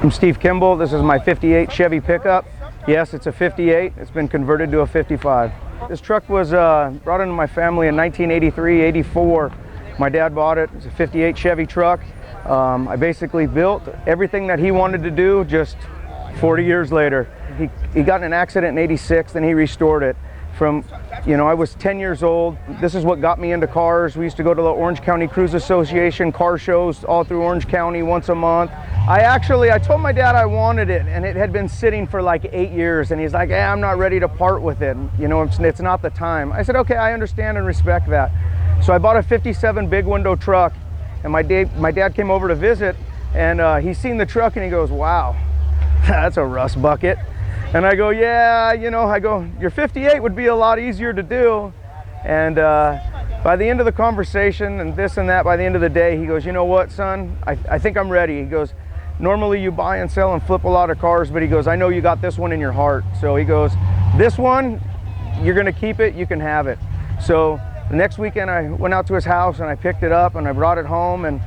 I'm Steve Kimball. This is my 58 Chevy Pickup. Yes, it's a 58. It's been converted to a 55. This truck was brought into my family in 1983, 84. My dad bought it. It's a 58 Chevy truck. I basically built everything that he wanted to do just 40 years later. He got in an accident in 86, then he restored it. From, I was 10 years old. This is what got me into cars. We used to go to the Orange County Cruise Association car shows all through Orange County once a month. I told my dad I wanted it, and it had been sitting for like 8 years, and he's like, hey, I'm not ready to part with it. It's not the time. I said, okay, I understand and respect that. So I bought a 57 big window truck, and my dad came over to visit, and he's seen the truck, and he goes, wow, that's a rust bucket. And I go, yeah, your 58 would be a lot easier to do. And by the end of the conversation and this and that, by the end of the day, he goes, you know what, son, I think I'm ready. He goes, normally you buy and sell and flip a lot of cars, but he goes, I know you got this one in your heart. So he goes, this one, you're gonna keep it, you can have it. So the next weekend I went out to his house and I picked it up and I brought it home, and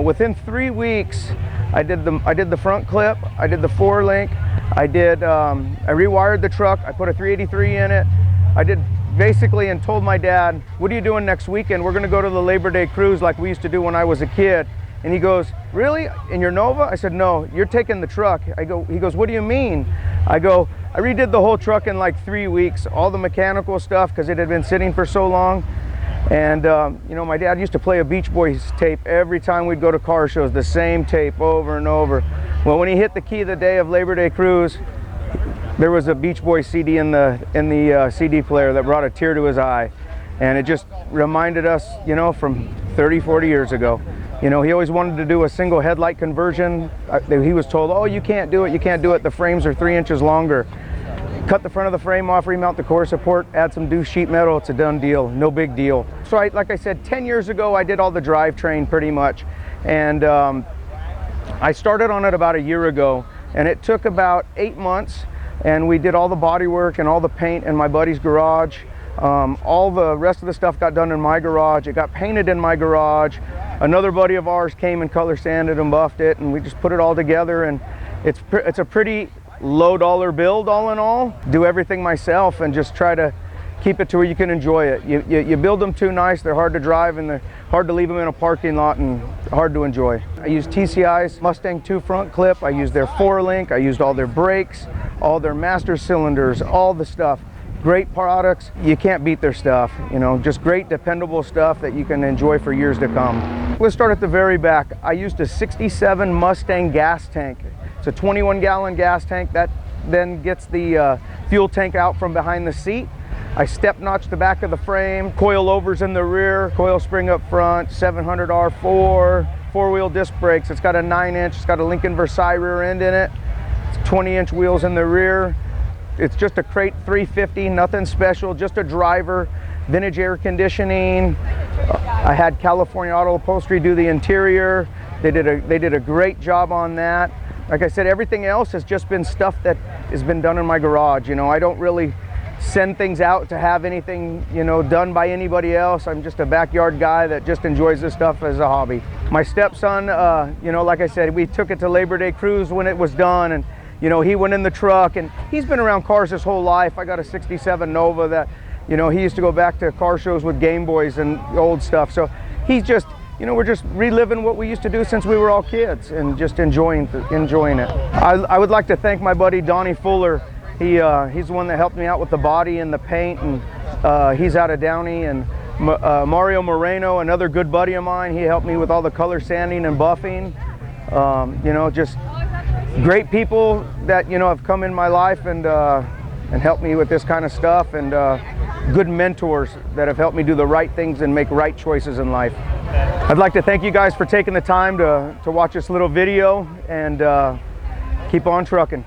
within 3 weeks, I did the front clip, I did the 4-link, I rewired the truck, I put a 383 in it. I did basically and told my dad, what are you doing next weekend? We're gonna go to the Labor Day cruise like we used to do when I was a kid. And he goes, really? In your Nova? I said, no, you're taking the truck. He goes, what do you mean? I go, I redid the whole truck in like 3 weeks, all the mechanical stuff, because it had been sitting for so long. And my dad used to play a Beach Boys tape every time we'd go to car shows, the same tape over and over. Well, when he hit the key the day of Labor Day cruise, there was a Beach Boys CD in the CD player that brought a tear to his eye. And it just reminded us, from 30, 40 years ago. He always wanted to do a single headlight conversion. He was told, oh, you can't do it. The frames are 3 inches longer. Cut the front of the frame off, remount the core support, add some deuce sheet metal, it's a done deal, no big deal. So like I said, 10 years ago, I did all the drivetrain pretty much. And I started on it about a year ago, and it took about 8 months, and we did all the body work and all the paint in my buddy's garage. All the rest of the stuff got done in my garage. It got painted in my garage. Another buddy of ours came and color sanded and buffed it, and we just put it all together, and it's a pretty low dollar build all in all. Do everything myself and just try to keep it to where you can enjoy it. You build them too nice, they're hard to drive, and they're hard to leave them in a parking lot and hard to enjoy. I used TCI's Mustang 2 front clip, I used their 4-link, I used all their brakes, all their master cylinders, all the stuff. Great products, you can't beat their stuff, just great dependable stuff that you can enjoy for years to come. Let's start at the very back. I used a 67 Mustang gas tank. It's a 21-gallon gas tank that then gets the fuel tank out from behind the seat. I step notched the back of the frame, coilovers in the rear, coil spring up front, 700 R4, 4-wheel disc brakes. It's got a 9-inch, it's got a Lincoln Versailles rear end in it. It's 20-inch wheels in the rear. It's just a crate 350, nothing special, just a driver, vintage air conditioning. I had California Auto Upholstery do the interior. They did a great job on that. Like I said, everything else has just been stuff that has been done in my garage. I don't really send things out to have anything, done by anybody else. I'm just a backyard guy that just enjoys this stuff as a hobby. My stepson, like I said, we took it to Labor Day cruise when it was done, and he went in the truck, and he's been around cars his whole life. I got a 67 Nova that, he used to go back to car shows with Game Boys and old stuff. So he's just, we're just reliving what we used to do since we were all kids and just enjoying it. I would like to thank my buddy Donnie Fuller. He's the one that helped me out with the body and the paint, and he's out of Downey. And Mario Moreno, another good buddy of mine, he helped me with all the color sanding and buffing. Just great people that have come in my life and helped me with this kind of stuff, and good mentors that have helped me do the right things and make right choices in life. I'd like to thank you guys for taking the time to watch this little video, and keep on trucking.